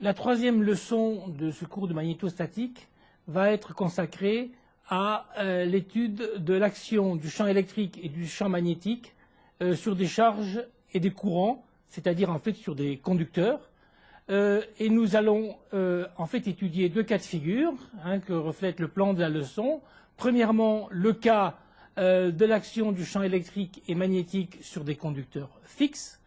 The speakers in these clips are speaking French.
La troisième leçon de ce cours de magnétostatique va être consacrée à l'étude de l'action du champ électrique et du champ magnétique sur des charges et des courants, c'est-à-dire en fait sur des conducteurs. Et nous allons en fait étudier deux cas de figure que reflète le plan de la leçon. Premièrement, le cas de l'action du champ électrique et magnétique sur des conducteurs fixes,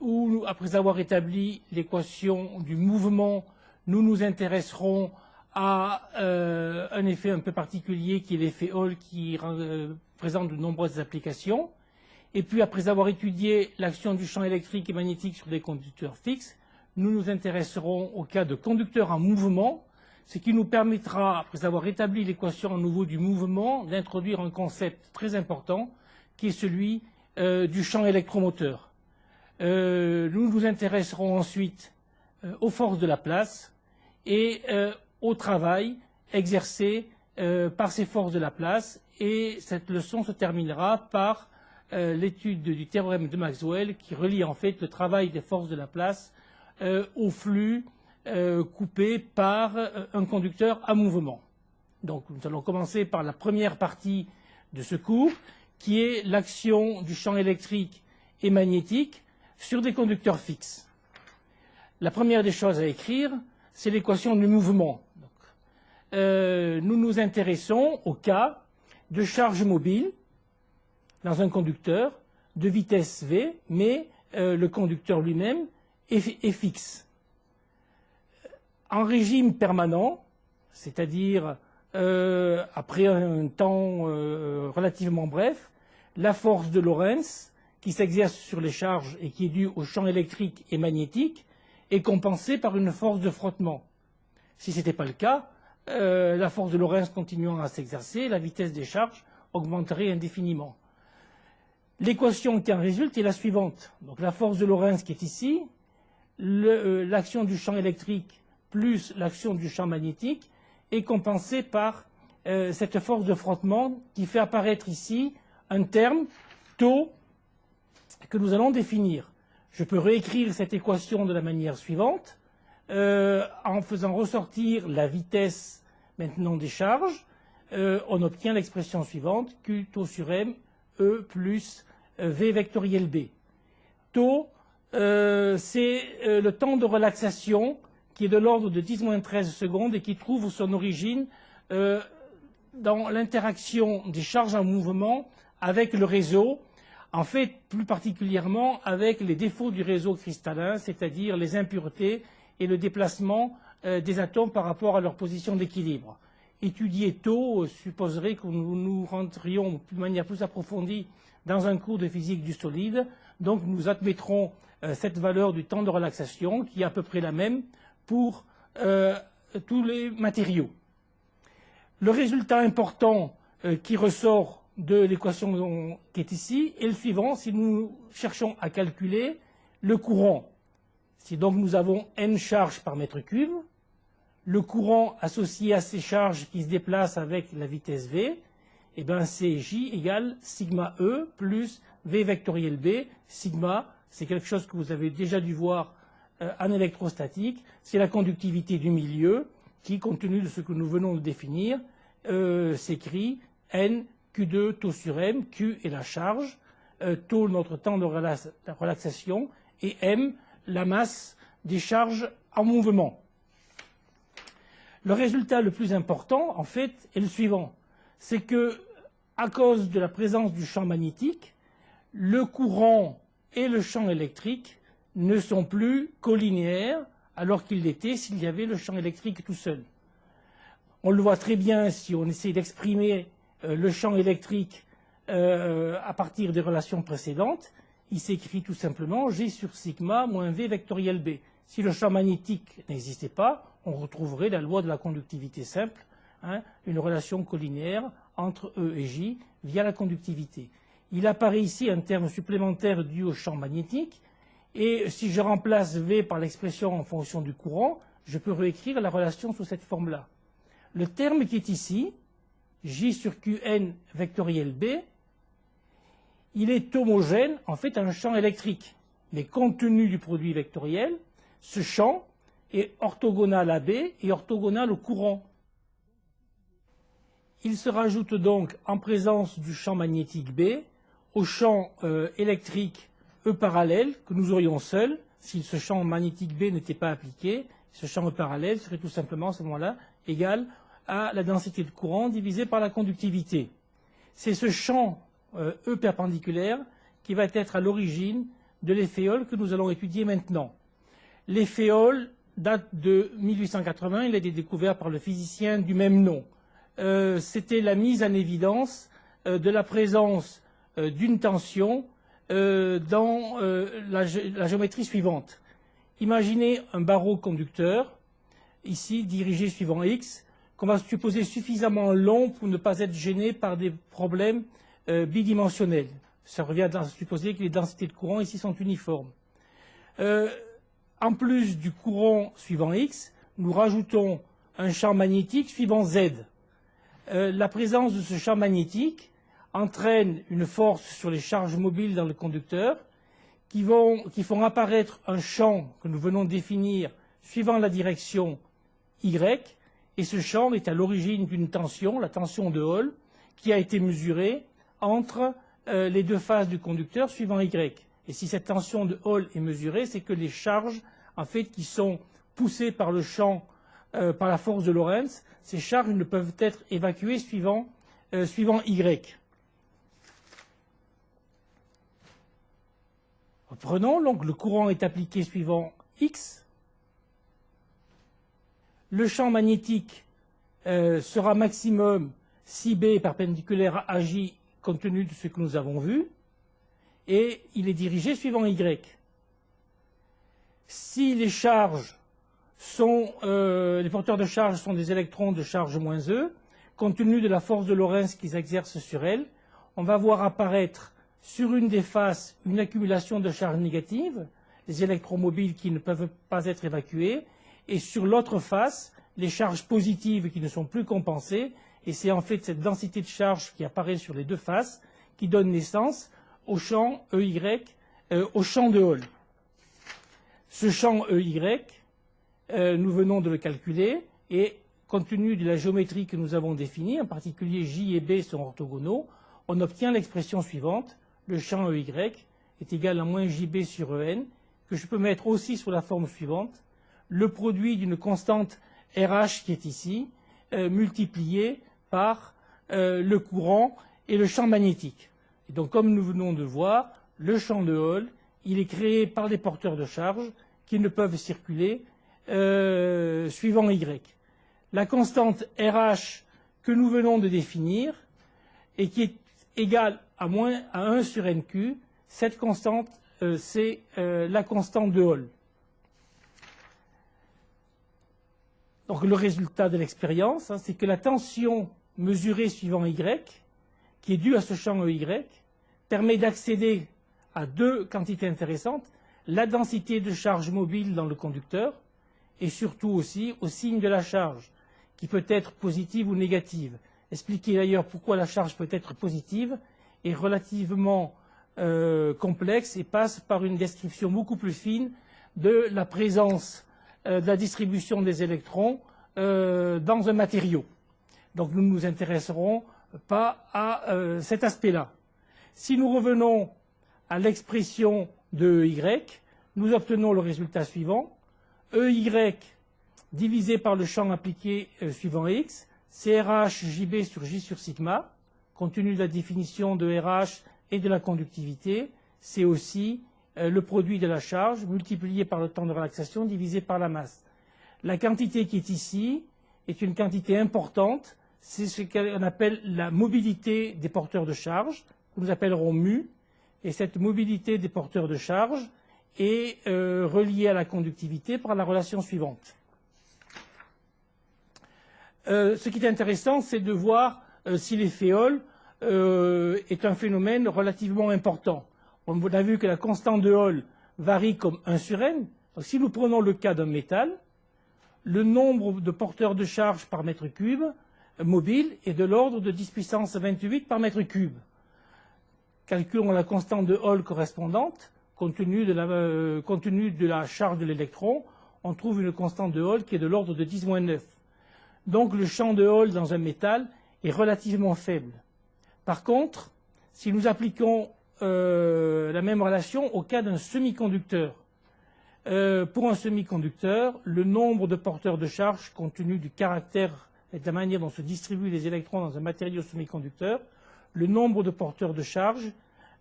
où, après avoir établi l'équation du mouvement, nous nous intéresserons à un effet un peu particulier qui est l'effet Hall, qui présente de nombreuses applications. Et puis, après avoir étudié l'action du champ électrique et magnétique sur des conducteurs fixes, nous nous intéresserons au cas de conducteurs en mouvement, ce qui nous permettra, après avoir établi l'équation à nouveau du mouvement, d'introduire un concept très important, qui est celui du champ électromoteur. Nous nous intéresserons ensuite aux forces de la place et au travail exercé par ces forces de la place. Et cette leçon se terminera par l'étude du théorème de Maxwell qui relie en fait le travail des forces de la place au flux coupé par un conducteur à mouvement. Donc nous allons commencer par la première partie de ce cours qui est l'action du champ électrique et magnétique sur des conducteurs fixes. La première des choses à écrire, c'est l'équation du mouvement. Donc, nous nous intéressons au cas de charge mobile dans un conducteur de vitesse v, mais le conducteur lui-même est fixe. En régime permanent, c'est-à-dire après un temps relativement bref, la force de Lorentz qui s'exerce sur les charges et qui est due au champ électrique et magnétique est compensée par une force de frottement. Si ce n'était pas le cas, la force de Lorentz continuant à s'exercer, la vitesse des charges augmenterait indéfiniment. L'équation qui en résulte est la suivante. Donc la force de Lorentz qui est ici, l'action du champ électrique plus l'action du champ magnétique est compensée par cette force de frottement qui fait apparaître ici un terme, taux, que nous allons définir. Je peux réécrire cette équation de la manière suivante en faisant ressortir la vitesse maintenant des charges. On obtient l'expression suivante, Q taux sur M, E plus V vectoriel B. Taux, c'est le temps de relaxation qui est de l'ordre de 10-13 secondes et qui trouve son origine dans l'interaction des charges en mouvement avec le réseau, en fait plus particulièrement avec les défauts du réseau cristallin, c'est-à-dire les impuretés et le déplacement des atomes par rapport à leur position d'équilibre. Étudier taux supposerait que nous rentrions de manière plus approfondie dans un cours de physique du solide, donc nous admettrons cette valeur du temps de relaxation qui est à peu près la même pour tous les matériaux. Le résultat important qui ressort de l'équation qui est ici est le suivant. Si nous cherchons à calculer le courant, si donc nous avons n charges par mètre cube, le courant associé à ces charges qui se déplacent avec la vitesse v, eh bien c'est J égale sigma E plus V vectoriel B. Sigma, c'est quelque chose que vous avez déjà dû voir en électrostatique, c'est la conductivité du milieu qui, compte tenu de ce que nous venons de définir, s'écrit N Q2 taux sur M, Q est la charge, taux notre temps de relaxation, et M la masse des charges en mouvement. Le résultat le plus important, en fait, est le suivant. C'est que, à cause de la présence du champ magnétique, le courant et le champ électrique ne sont plus colinéaires alors qu'ils l'étaient s'il y avait le champ électrique tout seul. On le voit très bien si on essaie d'exprimer le champ électrique à partir des relations précédentes. Il s'écrit tout simplement G sur sigma moins V vectoriel B. Si le champ magnétique n'existait pas, on retrouverait la loi de la conductivité simple, une relation colinéaire entre E et J via la conductivité. Il apparaît ici un terme supplémentaire dû au champ magnétique, et si je remplace V par l'expression en fonction du courant, je peux réécrire la relation sous cette forme-là. Le terme qui est ici, J sur Qn vectoriel B, il est homogène en fait à un champ électrique. Mais compte tenu du produit vectoriel, Ce champ est orthogonal à B et orthogonal au courant. Il se rajoute donc, en présence du champ magnétique B, au champ électrique E parallèle que nous aurions seul si ce champ magnétique B n'était pas appliqué. Ce champ E parallèle serait tout simplement à ce moment-là égal à la densité de courant divisée par la conductivité. C'est ce champ E perpendiculaire qui va être à l'origine de l'effet Hall que nous allons étudier maintenant. L'effet Hall date de 1880, il a été découvert par le physicien du même nom. C'était la mise en évidence de la présence d'une tension dans la géométrie suivante. Imaginez un barreau conducteur, ici dirigé suivant X, qu'on va supposer suffisamment long pour ne pas être gêné par des problèmes bidimensionnels. Ça revient à supposer que les densités de courant ici sont uniformes. En plus du courant suivant X, nous rajoutons un champ magnétique suivant Z. La présence de ce champ magnétique entraîne une force sur les charges mobiles dans le conducteur qui font apparaître un champ que nous venons de définir suivant la direction Y, et ce champ est à l'origine d'une tension, la tension de Hall, qui a été mesurée entre les deux faces du conducteur suivant Y. Et si cette tension de Hall est mesurée, c'est que les charges, en fait, qui sont poussées par le champ, par la force de Lorentz, ces charges ne peuvent être évacuées suivant Y. Prenons, donc, le courant est appliqué suivant X. Le champ magnétique sera maximum si B est perpendiculaire à J compte tenu de ce que nous avons vu, et il est dirigé suivant Y. Si les charges les porteurs de charge sont des électrons de charge moins E, compte tenu de la force de Lorentz qu'ils exercent sur elles, on va voir apparaître sur une des faces une accumulation de charges négatives, les électrons mobiles qui ne peuvent pas être évacués, et sur l'autre face, les charges positives qui ne sont plus compensées, et c'est en fait cette densité de charge qui apparaît sur les deux faces qui donne naissance au champ EY, au champ de Hall. Ce champ EY, nous venons de le calculer, et compte tenu de la géométrie que nous avons définie, en particulier J et B sont orthogonaux, on obtient l'expression suivante: le champ EY est égal à moins JB sur EN, que je peux mettre aussi sous la forme suivante: le produit d'une constante RH qui est ici, multiplié par le courant et le champ magnétique. Et donc, comme nous venons de voir, le champ de Hall, il est créé par des porteurs de charge qui ne peuvent circuler suivant Y. La constante RH que nous venons de définir et qui est égale à 1 sur NQ, cette constante, c'est la constante de Hall. Donc le résultat de l'expérience, c'est que la tension mesurée suivant Y, qui est due à ce champ EY, permet d'accéder à deux quantités intéressantes: la densité de charge mobile dans le conducteur et surtout aussi au signe de la charge, qui peut être positive ou négative. Expliquer d'ailleurs pourquoi la charge peut être positive est relativement complexe et passe par une description beaucoup plus fine de la présence de la distribution des électrons dans un matériau. Donc nous ne nous intéresserons pas à cet aspect-là. Si nous revenons à l'expression de EY, nous obtenons le résultat suivant: EY divisé par le champ appliqué suivant X, c'est RH JB sur J sur sigma, compte tenu de la définition de RH et de la conductivité, c'est aussi le produit de la charge multiplié par le temps de relaxation divisé par la masse. La quantité qui est ici est une quantité importante, c'est ce qu'on appelle la mobilité des porteurs de charge, que nous appellerons mu, et cette mobilité des porteurs de charge est reliée à la conductivité par la relation suivante. Ce qui est intéressant, c'est de voir si l'effet Hall est un phénomène relativement important. On a vu que la constante de Hall varie comme 1 sur n. Donc, si nous prenons le cas d'un métal, le nombre de porteurs de charge par mètre cube mobile est de l'ordre de 10 puissance 28 par mètre cube. Calculons la constante de Hall correspondante, compte tenu de la charge de l'électron. on trouve une constante de Hall qui est de l'ordre de 10-9. Donc le champ de Hall dans un métal est relativement faible. Par contre, si nous appliquons la même relation au cas d'un semi-conducteur, pour un semi-conducteur, le nombre de porteurs de charge, compte tenu du caractère et de la manière dont se distribuent les électrons dans un matériau semi-conducteur, le nombre de porteurs de charge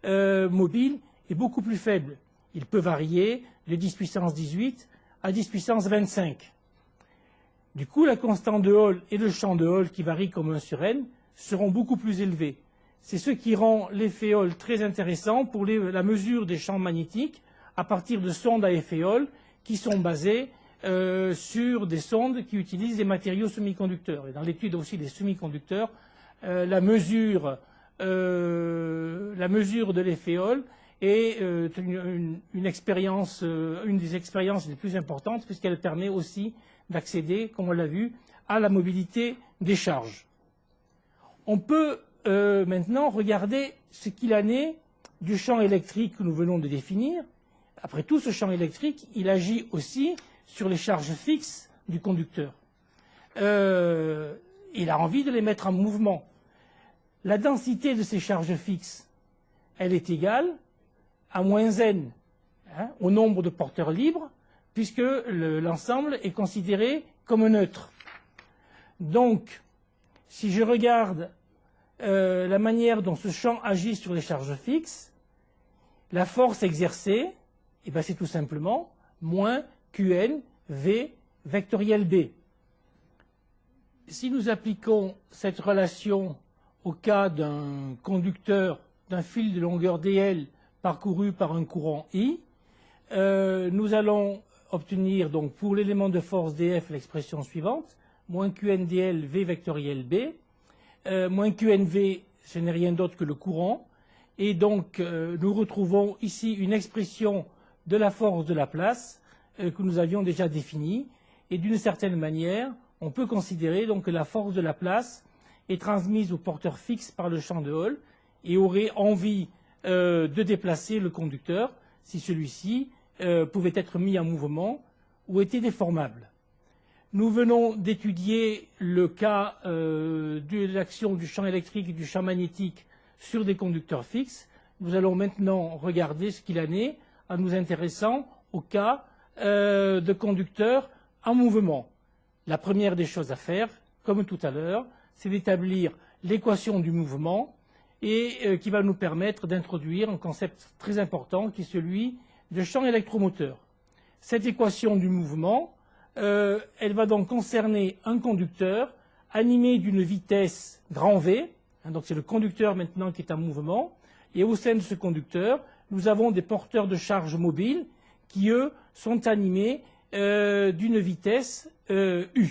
mobiles est beaucoup plus faible. Il peut varier de 10 puissance 18 à 10 puissance 25. Du coup, la constante de Hall et le champ de Hall, qui varie comme 1 sur n, seront beaucoup plus élevés. C'est ce qui rend l'effet Hall très intéressant pour la mesure des champs magnétiques à partir de sondes à effet Hall qui sont basées sur des sondes qui utilisent des matériaux semi-conducteurs. Et dans l'étude aussi des semi-conducteurs, la mesure de l'effet Hall est une des expériences les plus importantes puisqu'elle permet aussi d'accéder, comme on l'a vu, à la mobilité des charges. On peut maintenant regarder ce qu'il en est du champ électrique que nous venons de définir. Après tout, ce champ électrique, il agit aussi sur les charges fixes du conducteur. Il a envie de les mettre en mouvement. La densité de ces charges fixes, elle est égale à moins n, au nombre de porteurs libres, puisque l'ensemble est considéré comme neutre. Donc, si je regarde la manière dont ce champ agit sur les charges fixes, la force exercée, c'est tout simplement moins Qn V vectoriel B. Si nous appliquons cette relation au cas d'un conducteur d'un fil de longueur dl parcouru par un courant I, nous allons obtenir donc pour l'élément de force df l'expression suivante, moins Qndl V vectoriel B, moins Qnv, ce n'est rien d'autre que le courant, et donc nous retrouvons ici une expression de la force de Laplace que nous avions déjà définie, et d'une certaine manière, on peut considérer donc que la force de Laplace est transmise au porteur fixe par le champ de Hall et aurait envie de déplacer le conducteur si celui-ci pouvait être mis en mouvement ou était déformable. Nous venons d'étudier le cas de l'action du champ électrique et du champ magnétique sur des conducteurs fixes. Nous allons maintenant regarder ce qu'il en est en nous intéressant au cas de conducteurs en mouvement. La première des choses à faire, comme tout à l'heure, c'est d'établir l'équation du mouvement et qui va nous permettre d'introduire un concept très important qui est celui de champ électromoteur. Cette équation du mouvement, elle va donc concerner un conducteur animé d'une vitesse grand V, donc c'est le conducteur maintenant qui est en mouvement, et au sein de ce conducteur, nous avons des porteurs de charge mobiles qui, eux, sont animés d'une vitesse U.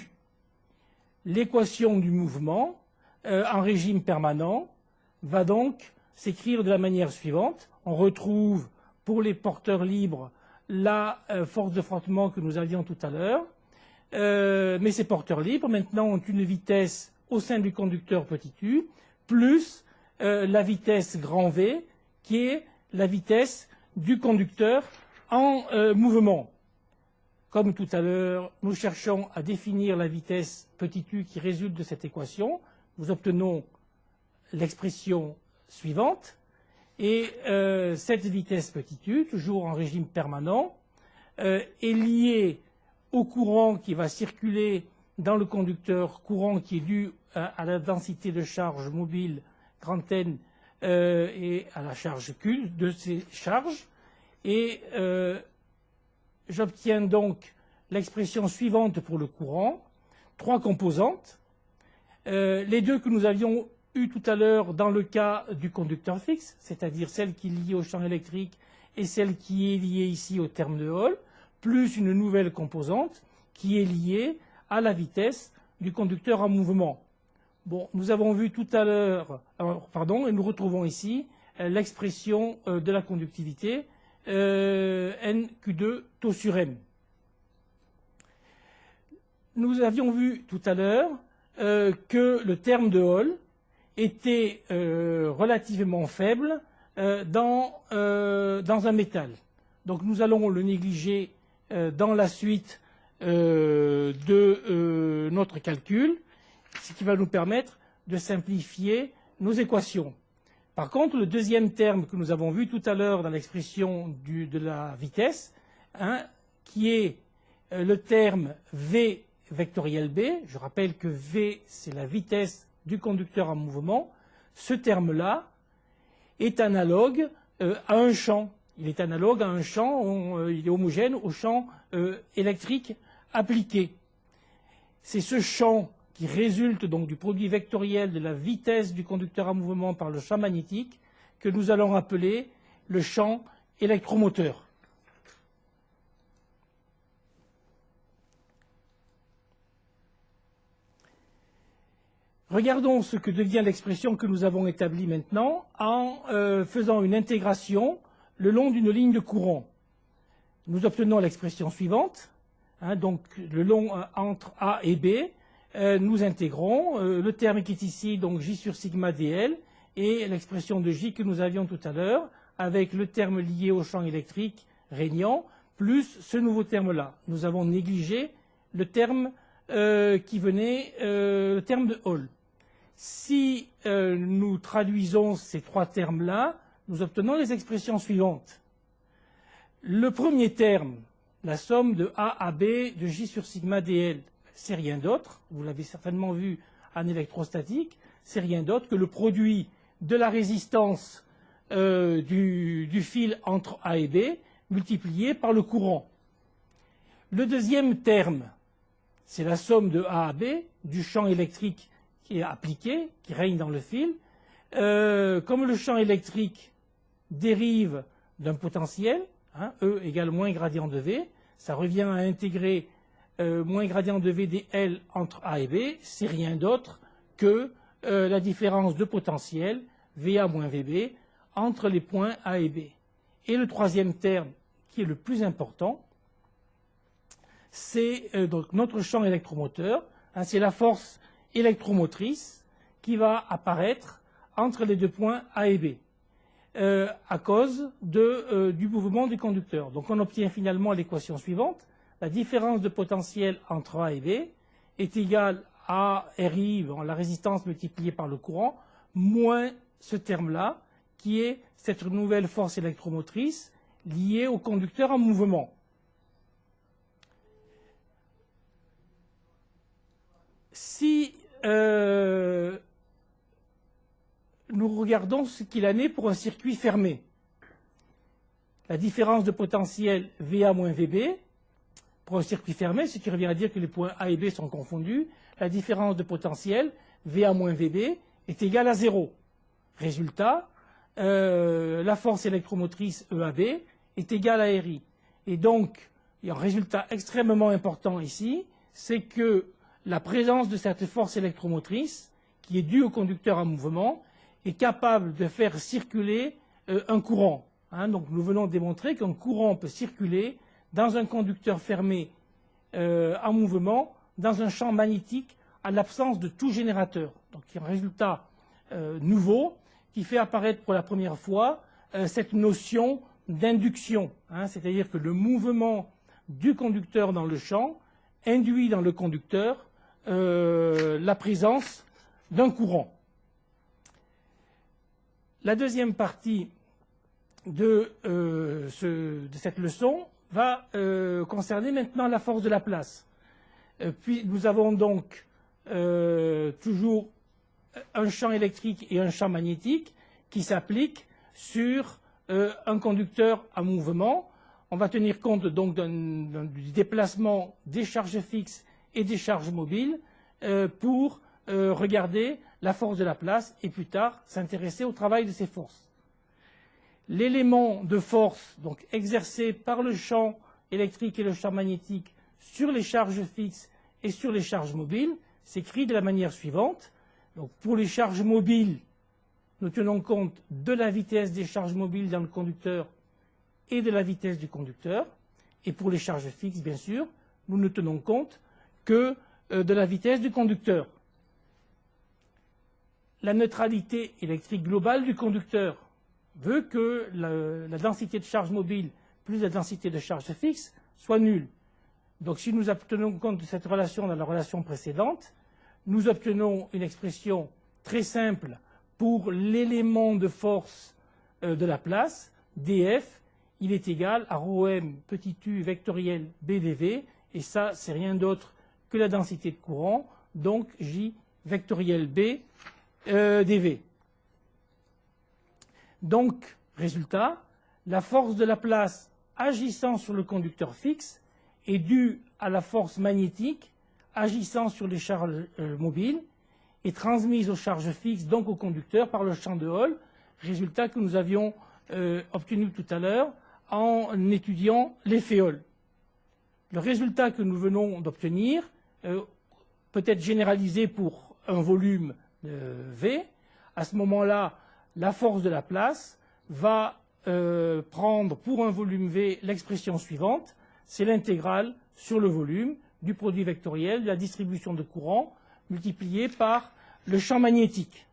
L'équation du mouvement en régime permanent va donc s'écrire de la manière suivante. On retrouve pour les porteurs libres la force de frottement que nous avions tout à l'heure, mais ces porteurs libres maintenant ont une vitesse au sein du conducteur petit u plus la vitesse grand V qui est la vitesse du conducteur en mouvement. Comme tout à l'heure, nous cherchons à définir la vitesse petit u qui résulte de cette équation. Nous obtenons l'expression suivante. Et cette vitesse petit u, toujours en régime permanent, est liée au courant qui va circuler dans le conducteur, courant qui est dû à la densité de charge mobile grand N et à la charge Q de ces charges. Et j'obtiens donc l'expression suivante pour le courant, trois composantes. Les deux que nous avions eues tout à l'heure dans le cas du conducteur fixe, c'est-à-dire celle qui est liée au champ électrique et celle qui est liée ici au terme de Hall, plus une nouvelle composante qui est liée à la vitesse du conducteur en mouvement. Bon, nous avons vu tout à l'heure, et nous retrouvons ici l'expression de la conductivité NQ2 tau sur M. Nous avions vu tout à l'heure que le terme de Hall était relativement faible dans un métal. Donc nous allons le négliger dans la suite de notre calcul, ce qui va nous permettre de simplifier nos équations. Par contre, le deuxième terme que nous avons vu tout à l'heure dans l'expression de la vitesse, hein, qui est le terme V vectoriel B, je rappelle que V c'est la vitesse du conducteur en mouvement, ce terme-là est analogue à un champ. Il est analogue à un champ, il est homogène au champ électrique appliqué. C'est ce champ qui résulte donc du produit vectoriel de la vitesse du conducteur en mouvement par le champ magnétique que nous allons appeler le champ électromoteur. Regardons ce que devient l'expression que nous avons établie maintenant en faisant une intégration le long d'une ligne de courant. Nous obtenons l'expression suivante, hein, donc le long entre A et B, nous intégrons le terme qui est ici, donc J sur sigma dl, et l'expression de J que nous avions tout à l'heure, avec le terme lié au champ électrique régnant, plus ce nouveau terme-là. Nous avons négligé le terme qui venait, le terme de Hall. Si nous traduisons ces trois termes-là, nous obtenons les expressions suivantes. Le premier terme, la somme de A à B de J sur sigma dl, c'est rien d'autre, vous l'avez certainement vu en électrostatique, c'est rien d'autre que le produit de la résistance du fil entre A et B multiplié par le courant. Le deuxième terme, c'est la somme de A à B du champ électrique qui est appliqué, qui règne dans le fil. Comme le champ électrique dérive d'un potentiel, hein, E égale moins gradient de V, ça revient à intégrer moins gradient de V dl entre A et B, c'est rien d'autre que la différence de potentiel VA moins VB entre les points A et B. Et le troisième terme, qui est le plus important, c'est donc notre champ électromoteur, hein, c'est la force électromotrice qui va apparaître entre les deux points A et B à cause du mouvement du conducteur. Donc on obtient finalement l'équation suivante. La différence de potentiel entre A et B est égale à RI, la résistance multipliée par le courant, moins ce terme-là, qui est cette nouvelle force électromotrice liée au conducteur en mouvement. Si nous regardons ce qu'il en est pour un circuit fermé, la différence de potentiel VA moins VB, pour un circuit fermé, ce qui revient à dire que les points A et B sont confondus, la différence de potentiel VA moins VB est égale à 0. Résultat, la force électromotrice EAB est égale à RI. Et donc, il y a un résultat extrêmement important ici, c'est que la présence de cette force électromotrice, qui est due au conducteur en mouvement, est capable de faire circuler un courant. Hein, donc nous venons de démontrer qu'un courant peut circuler dans un conducteur fermé en mouvement, dans un champ magnétique, à l'absence de tout générateur. Donc il y a un résultat nouveau qui fait apparaître pour la première fois cette notion d'induction. Hein, c'est-à-dire que le mouvement du conducteur dans le champ induit dans le conducteur la présence d'un courant. La deuxième partie de cette leçon va concerner maintenant la force de la place. Puis nous avons donc toujours un champ électrique et un champ magnétique qui s'appliquent sur un conducteur en mouvement. On va tenir compte donc du déplacement des charges fixes et des charges mobiles pour regarder la force de la place et plus tard s'intéresser au travail de ces forces. L'élément de force donc exercé par le champ électrique et le champ magnétique sur les charges fixes et sur les charges mobiles s'écrit de la manière suivante. Donc pour les charges mobiles, nous tenons compte de la vitesse des charges mobiles dans le conducteur et de la vitesse du conducteur. Et pour les charges fixes, bien sûr, nous ne tenons compte que de la vitesse du conducteur. La neutralité électrique globale du conducteur veut que la densité de charge mobile plus la densité de charge fixe soit nulle. Donc si nous tenons compte de cette relation dans la relation précédente, nous obtenons une expression très simple pour l'élément de force de la place, df, il est égal à ρm petit u vectoriel bdv, et ça, c'est rien d'autre que la densité de courant, donc J vectoriel B dV. Donc, résultat, la force de la place agissant sur le conducteur fixe est due à la force magnétique agissant sur les charges mobiles et transmise aux charges fixes, donc au conducteur, par le champ de Hall, résultat que nous avions obtenu tout à l'heure en étudiant l'effet Hall. Le résultat que nous venons d'obtenir peut être généralisé pour un volume V. À ce moment-là, la force de la place va prendre pour un volume V l'expression suivante, c'est l'intégrale sur le volume du produit vectoriel de la distribution de courant multiplié par le champ magnétique.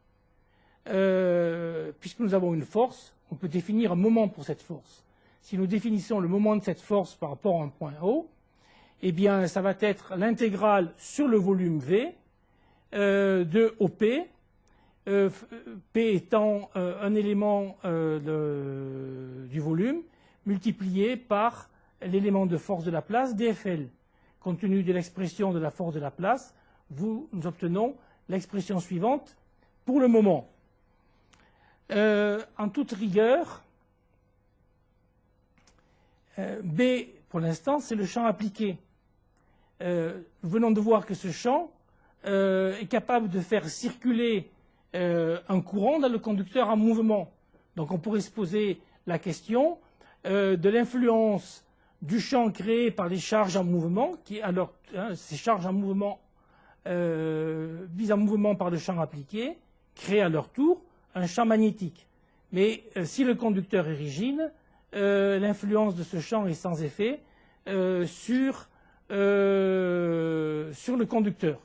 Puisque nous avons une force, on peut définir un moment pour cette force. Si nous définissons le moment de cette force par rapport à un point O, eh bien, ça va être l'intégrale sur le volume V de OP, P étant un élément du volume, multiplié par l'élément de force de la place, dFL. Compte tenu de l'expression de la force de la place, nous obtenons l'expression suivante pour le moment. En toute rigueur, B, pour l'instant, c'est le champ appliqué. Nous venons de voir que ce champ est capable de faire circuler un courant dans le conducteur en mouvement. Donc on pourrait se poser la question de l'influence du champ créé par les charges en mouvement, qui alors ces charges en mouvement mises en mouvement par le champ appliqué, créent à leur tour un champ magnétique. Mais si le conducteur est rigide, l'influence de ce champ est sans effet sur le conducteur.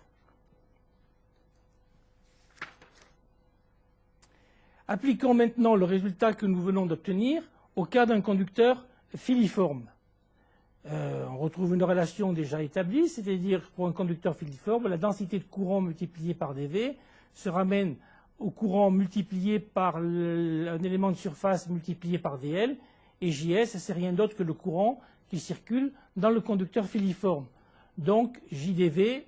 Appliquons maintenant le résultat que nous venons d'obtenir au cas d'un conducteur filiforme. On retrouve une relation déjà établie, c'est-à-dire pour un conducteur filiforme, la densité de courant multipliée par dV se ramène au courant multiplié par un élément de surface multiplié par dl, et JS, c'est rien d'autre que le courant qui circule dans le conducteur filiforme. Donc JdV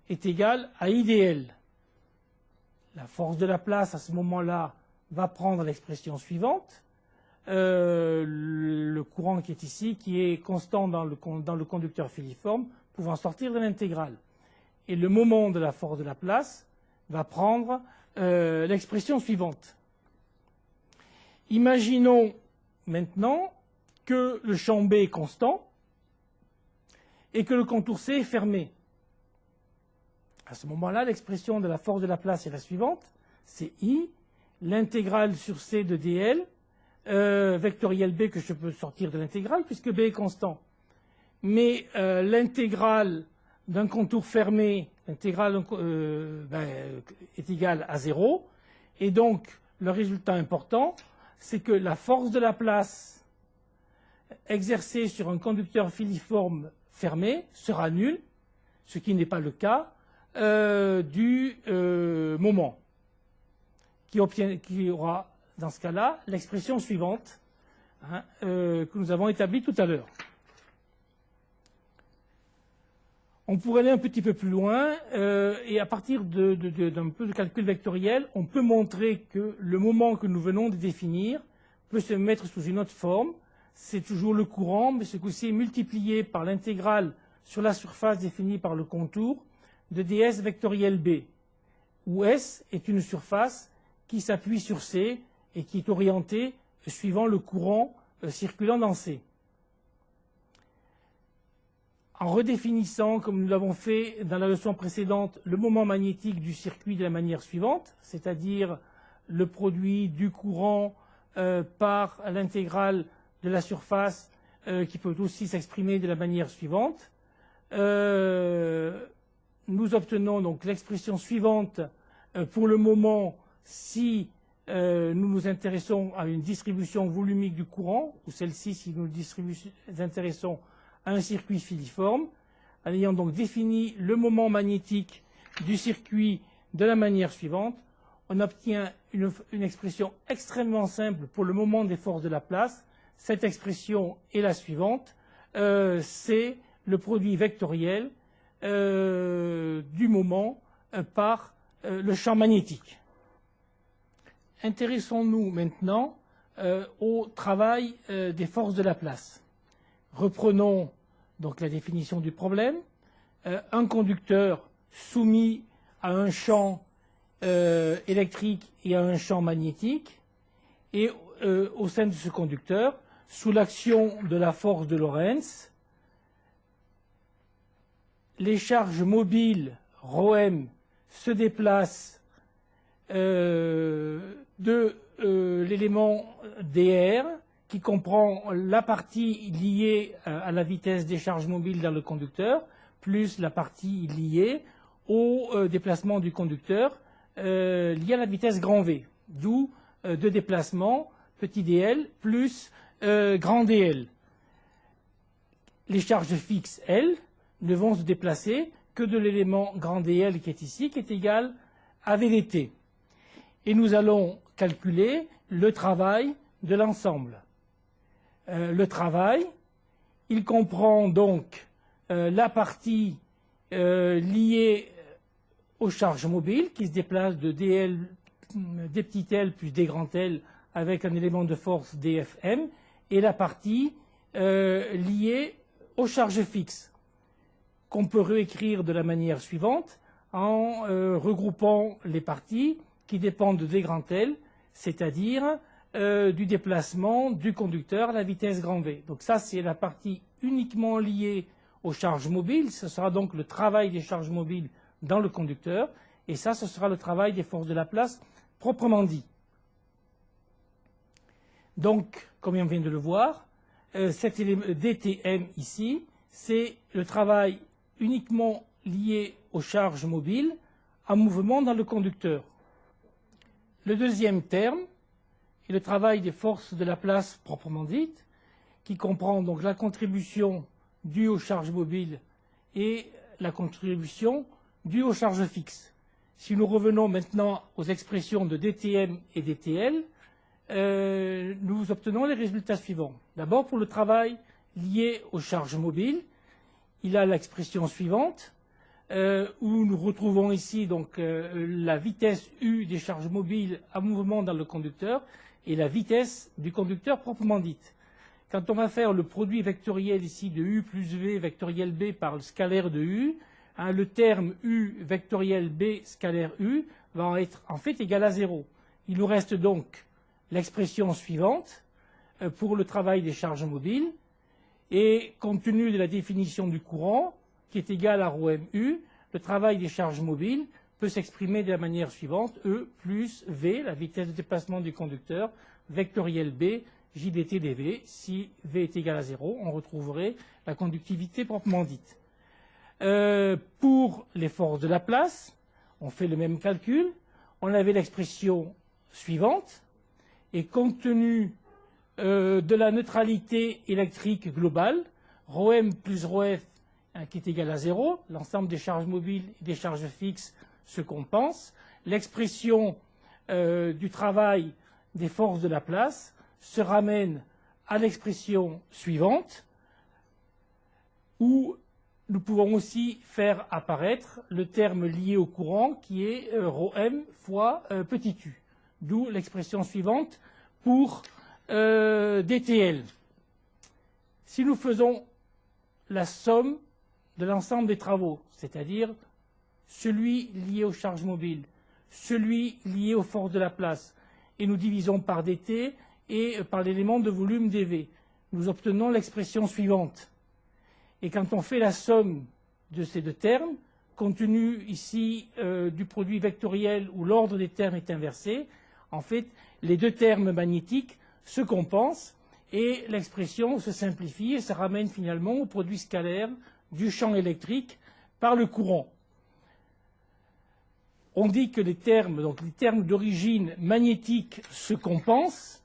est égal à IdL. La force de la place à ce moment-là va prendre l'expression suivante. Le courant qui est ici, qui est constant dans le conducteur filiforme, pouvant sortir de l'intégrale. Et le moment de la force de la place va prendre l'expression suivante. Imaginons maintenant que le champ B est constant et que le contour C est fermé. À ce moment-là, l'expression de la force de la place est la suivante, c'est I, l'intégrale sur C de dl, vectoriel B que je peux sortir de l'intégrale puisque B est constant. Mais l'intégrale d'un contour fermé, l'intégrale est égale à 0. Et donc, le résultat important, c'est que la force de la place exercée sur un conducteur filiforme fermé sera nulle, ce qui n'est pas le cas du moment, qui aura dans ce cas-là l'expression suivante que nous avons établie tout à l'heure. On pourrait aller un petit peu plus loin et à partir d'un peu de calcul vectoriel, on peut montrer que le moment que nous venons de définir peut se mettre sous une autre forme. C'est toujours le courant, mais ce coup-ci est multiplié par l'intégrale sur la surface définie par le contour de ds vectoriel B, où S est une surface qui s'appuie sur C et qui est orientée suivant le courant circulant dans C. En redéfinissant, comme nous l'avons fait dans la leçon précédente, le moment magnétique du circuit de la manière suivante, c'est-à-dire le produit du courant par l'intégrale de la surface qui peut aussi s'exprimer de la manière suivante, nous obtenons donc l'expression suivante pour le moment si nous nous intéressons à une distribution volumique du courant, ou celle-ci si nous nous intéressons à un circuit filiforme, en ayant donc défini le moment magnétique du circuit de la manière suivante, on obtient une expression extrêmement simple pour le moment des forces de Laplace. Cette expression est la suivante, c'est le produit vectoriel du moment par le champ magnétique. Intéressons-nous maintenant au travail des forces de Laplace. Reprenons donc la définition du problème. Un conducteur soumis à un champ électrique et à un champ magnétique, et au sein de ce conducteur, sous l'action de la force de Lorentz, les charges mobiles ρm se déplacent de l'élément dr, qui comprend la partie liée à la vitesse des charges mobiles dans le conducteur, plus la partie liée au déplacement du conducteur lié à la vitesse grand V, d'où deux déplacements, petit dl plus grand dl. Les charges fixes, elles, ne vont se déplacer que de l'élément grand dl qui est ici, qui est égal à vdt. Et nous allons calculer le travail de l'ensemble. Le travail, il comprend donc la partie liée aux charges mobiles qui se déplacent de dl, d petit l plus d grand L avec un élément de force dfm, et la partie liée aux charges fixes, qu'on peut réécrire de la manière suivante en regroupant les parties qui dépendent de d grand L, c'est-à-dire du déplacement du conducteur à la vitesse grand V. Donc ça, c'est la partie uniquement liée aux charges mobiles. Ce sera donc le travail des charges mobiles dans le conducteur. Et ça, ce sera le travail des forces de Laplace proprement dit. Donc, comme on vient de le voir, cet élément dTm ici, c'est le travail uniquement lié aux charges mobiles en mouvement dans le conducteur. Le deuxième terme est le travail des forces de Laplace proprement dites, qui comprend donc la contribution due aux charges mobiles et la contribution due aux charges fixes. Si nous revenons maintenant aux expressions de dTm et dTl, nous obtenons les résultats suivants. D'abord, pour le travail lié aux charges mobiles, il a l'expression suivante, où nous retrouvons ici donc la vitesse U des charges mobiles à mouvement dans le conducteur et la vitesse du conducteur proprement dite. Quand on va faire le produit vectoriel ici de U plus V vectoriel B par le scalaire de U, le terme U vectoriel B scalaire U va être en fait égal à 0. Il nous reste donc l'expression suivante pour le travail des charges mobiles, et compte tenu de la définition du courant, qui est égal à ρmu, le travail des charges mobiles peut s'exprimer de la manière suivante, E plus V, la vitesse de déplacement du conducteur, vectoriel B, JDT dV. Si V est égal à 0, on retrouverait la conductivité proprement dite. Pour les forces de Laplace, on fait le même calcul. On avait l'expression suivante, et compte tenu de la neutralité électrique globale, ρm plus ρf qui est égal à 0, l'ensemble des charges mobiles et des charges fixes se compense. L'expression du travail des forces de Laplace se ramène à l'expression suivante, où nous pouvons aussi faire apparaître le terme lié au courant qui est ρm fois petit u, d'où l'expression suivante pour dTl. Si nous faisons la somme de l'ensemble des travaux, c'est-à-dire celui lié aux charges mobiles, celui lié aux forces de Laplace, et nous divisons par dt et par l'élément de volume dV, nous obtenons l'expression suivante. Et quand on fait la somme de ces deux termes, compte tenu ici du produit vectoriel où l'ordre des termes est inversé, en fait, les deux termes magnétiques se compensent et l'expression se simplifie et se ramène finalement au produit scalaire du champ électrique par le courant. On dit que les termes d'origine magnétique se compensent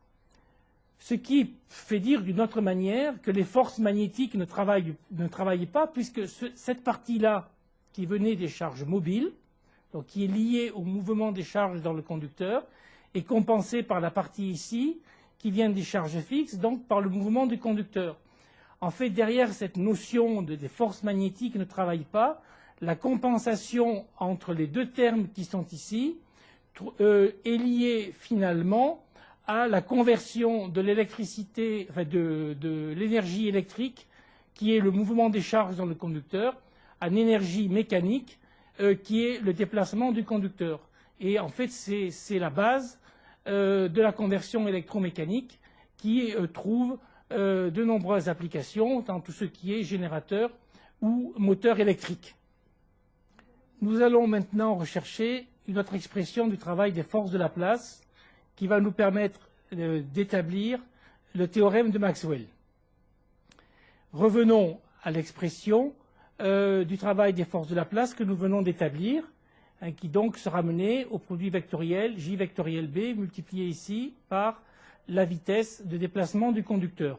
ce qui fait dire d'une autre manière que les forces magnétiques ne travaillaient pas, puisque cette partie-là, qui venait des charges mobiles, donc qui est liée au mouvement des charges dans le conducteur, est compensée par la partie ici, qui vient des charges fixes, donc par le mouvement du conducteur. En fait, derrière cette notion des forces magnétiques ne travaillent pas, la compensation entre les deux termes qui sont ici est liée finalement à la conversion de l'électricité, enfin de l'énergie électrique, qui est le mouvement des charges dans le conducteur, à une énergie mécanique, qui est le déplacement du conducteur. Et en fait, c'est la base de la conversion électromécanique qui trouve de nombreuses applications dans tout ce qui est générateur ou moteur électrique. Nous allons maintenant rechercher une autre expression du travail des forces de Laplace qui va nous permettre d'établir le théorème de Maxwell. Revenons à l'expression du travail des forces de Laplace que nous venons d'établir, qui donc sera menée au produit vectoriel J vectoriel B multiplié ici par la vitesse de déplacement du conducteur.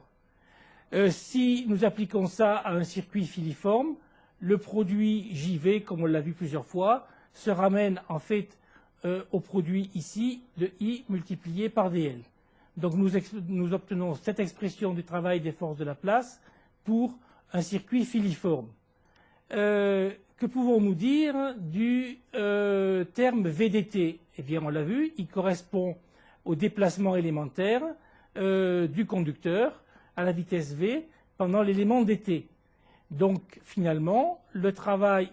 Si nous appliquons ça à un circuit filiforme, le produit JV, comme on l'a vu plusieurs fois, se ramène en fait au produit ici de I multiplié par dl. Donc nous obtenons cette expression du travail des forces de Laplace pour un circuit filiforme. Que pouvons-nous dire du terme VDT? Eh bien, on l'a vu, il correspond au déplacement élémentaire du conducteur à la vitesse V pendant l'élément dt. Donc, finalement, le travail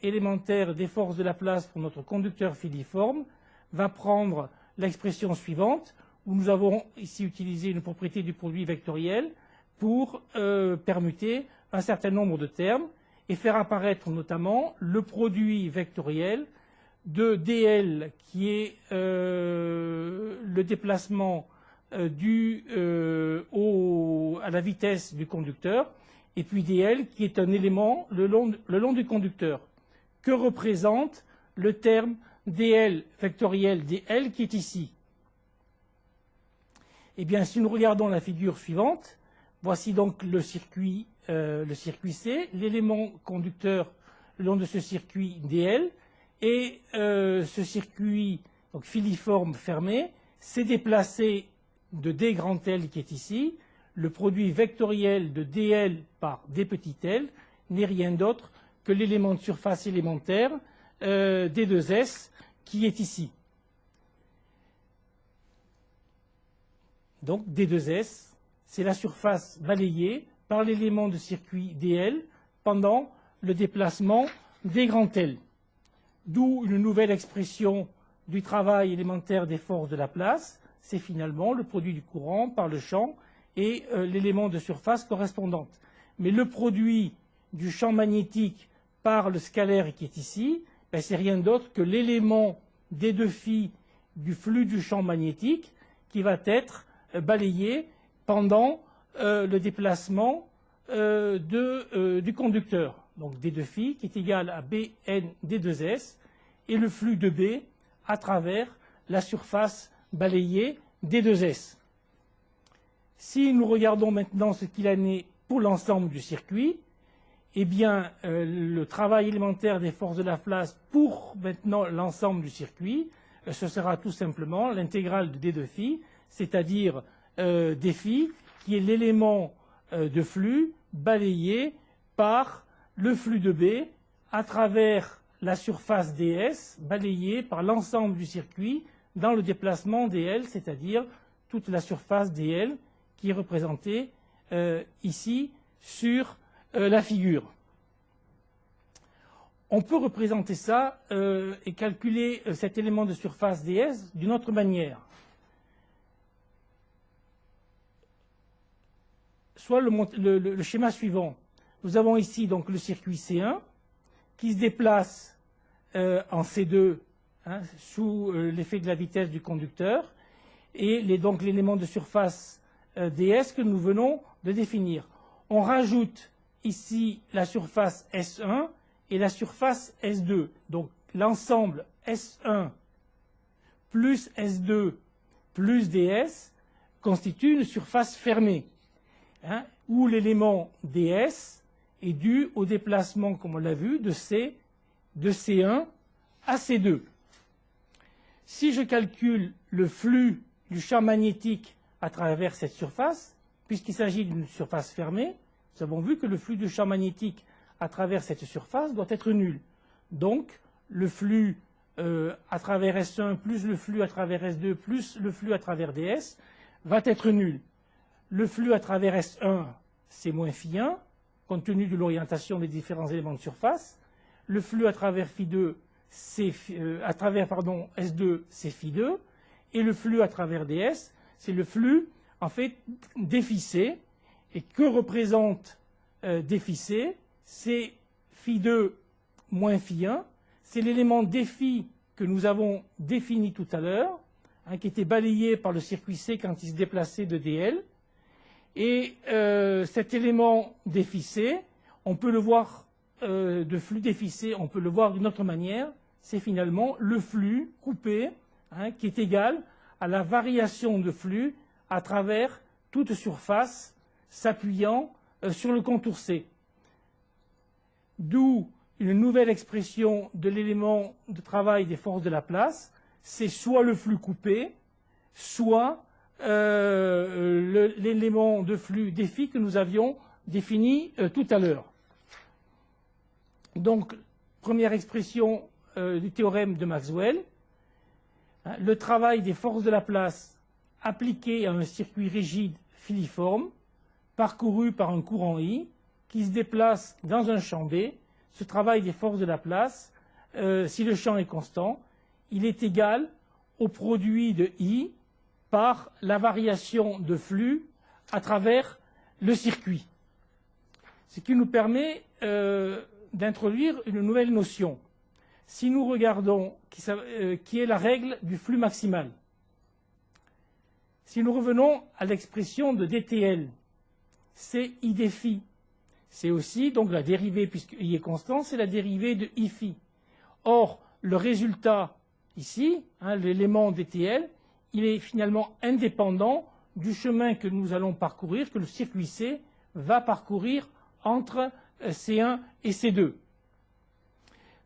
élémentaire des forces de Laplace pour notre conducteur filiforme va prendre l'expression suivante, où nous avons ici utilisé une propriété du produit vectoriel pour permuter un certain nombre de termes et faire apparaître notamment le produit vectoriel de dl qui est le déplacement à la vitesse du conducteur, et puis dl qui est un élément le long du conducteur. Que représente le terme dl vectoriel dl qui est ici? Eh bien, si nous regardons la figure suivante, voici donc le circuit C, l'élément conducteur le long de ce circuit dl, et ce circuit donc, filiforme fermé s'est déplacé de d grand L qui est ici. Le produit vectoriel de dl par d petit l n'est rien d'autre que l'élément de surface élémentaire d2s qui est ici. Donc d2s, c'est la surface balayée par l'élément de circuit dl pendant le déplacement d grand L. D'où une nouvelle expression du travail élémentaire des forces de Laplace, c'est finalement le produit du courant par le champ et l'élément de surface correspondante. Mais le produit du champ magnétique par le scalaire qui est ici, ben, c'est rien d'autre que l'élément des deux phi du flux du champ magnétique qui va être balayé pendant le déplacement du conducteur. Donc d2φ qui est égal à Bn d2s et le flux de B à travers la surface balayée d2s. Si nous regardons maintenant ce qu'il en est pour l'ensemble du circuit, eh bien le travail élémentaire des forces de Laplace pour maintenant l'ensemble du circuit, ce sera tout simplement l'intégrale de d2φ, c'est-à-dire dφ qui est l'élément de flux balayé par le flux de B à travers la surface ds balayée par l'ensemble du circuit dans le déplacement dl, c'est-à-dire toute la surface dl qui est représentée ici sur la figure. On peut représenter ça et calculer cet élément de surface ds d'une autre manière. Soit le schéma suivant. Nous avons ici donc le circuit C1 qui se déplace en C2 sous l'effet de la vitesse du conducteur et donc l'élément de surface ds que nous venons de définir. On rajoute ici la surface S1 et la surface S2. Donc l'ensemble S1 plus S2 plus ds constitue une surface fermée, hein, où l'élément ds est dû au déplacement, comme on l'a vu, de C1 à C2. Si je calcule le flux du champ magnétique à travers cette surface, puisqu'il s'agit d'une surface fermée, nous avons vu que le flux du champ magnétique à travers cette surface doit être nul. Donc, le flux à travers S1 plus le flux à travers S2 plus le flux à travers ds va être nul. Le flux à travers S1, c'est moins φ1, compte tenu de l'orientation des différents éléments de surface. Le flux à travers φ2, S2, c'est φ2. Et le flux à travers ds, c'est le flux, en fait, défissé. Et que représente défissé? C'est φ2 moins φ1. C'est l'élément défi que nous avons défini tout à l'heure, hein, qui était balayé par le circuit C quand il se déplaçait de dl. Et cet élément défissé, on peut le voir de flux défissé, on peut le voir d'une autre manière, c'est finalement le flux coupé, hein, qui est égal à la variation de flux à travers toute surface s'appuyant sur le contour C. D'où une nouvelle expression de l'élément de travail des forces de Laplace, c'est soit le flux coupé, soit l'élément de flux défi que nous avions défini tout à l'heure. Donc, première expression du théorème de Maxwell, hein, le travail des forces de Laplace appliqué à un circuit rigide filiforme, parcouru par un courant I, qui se déplace dans un champ B. Ce travail des forces de Laplace, si le champ est constant, il est égal au produit de I par la variation de flux à travers le circuit. Ce qui nous permet d'introduire une nouvelle notion. Si nous regardons qui est la règle du flux maximal, si nous revenons à l'expression de dTL, c'est I défi. C'est aussi donc la dérivée, puisque I est constant, c'est la dérivée de I phi. Or, le résultat ici, hein, l'élément dTL, il est finalement indépendant du chemin que nous allons parcourir, que le circuit C va parcourir entre C1 et C2.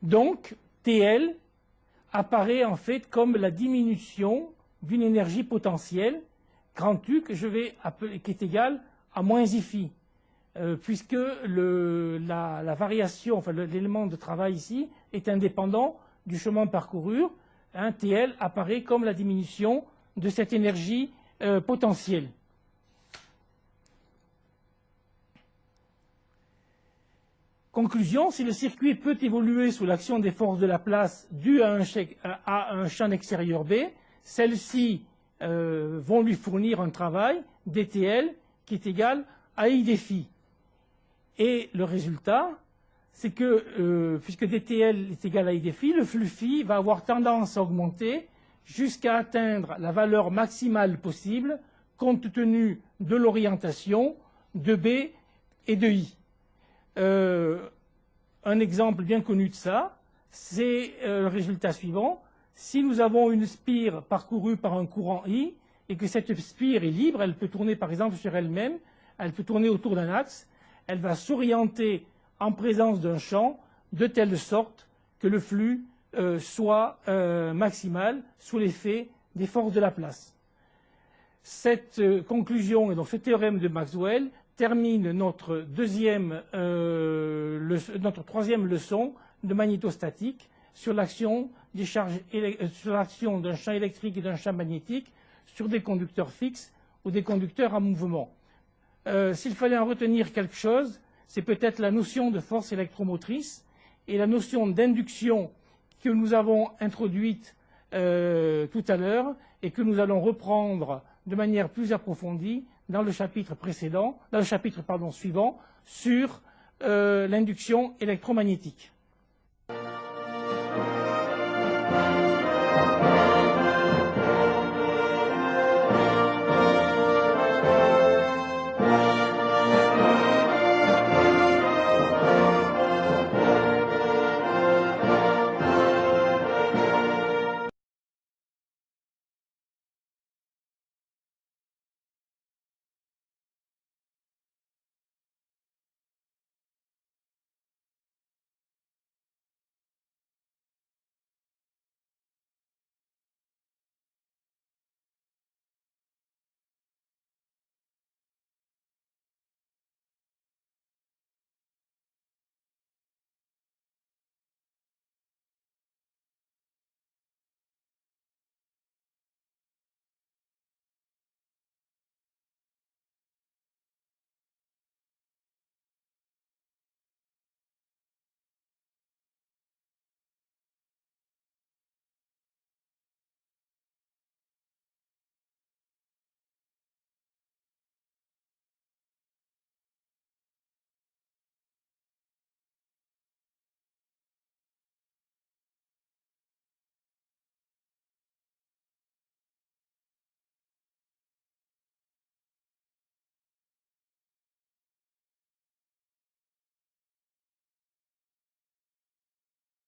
Donc, TL apparaît en fait comme la diminution d'une énergie potentielle, grand U, que je vais appeler, qui est égale à moins I phi. Puisque la variation, enfin l'élément de travail ici, est indépendant du chemin parcouru, hein, TL apparaît comme la diminution de cette énergie potentielle. Conclusion, si le circuit peut évoluer sous l'action des forces de Laplace dues à un champ extérieur B, celles-ci vont lui fournir un travail, dTL, qui est égal à I défi. Et le résultat, c'est que, puisque dTL est égal à I défi, le flux phi va avoir tendance à augmenter jusqu'à atteindre la valeur maximale possible, compte tenu de l'orientation de B et de I. Un exemple bien connu de ça, c'est le résultat suivant. Si nous avons une spire parcourue par un courant I, et que cette spire est libre, elle peut tourner par exemple sur elle-même, elle peut tourner autour d'un axe, elle va s'orienter en présence d'un champ de telle sorte que le flux soit maximal sous l'effet des forces de Laplace. Cette conclusion et donc ce théorème de Maxwell termine notre troisième leçon de magnétostatique sur l'action des charges, sur l'action d'un champ électrique et d'un champ magnétique sur des conducteurs fixes ou des conducteurs en mouvement. S'il fallait en retenir quelque chose, c'est peut-être la notion de force électromotrice et la notion d'induction que nous avons introduite tout à l'heure et que nous allons reprendre de manière plus approfondie dans le chapitre suivant sur l'induction électromagnétique.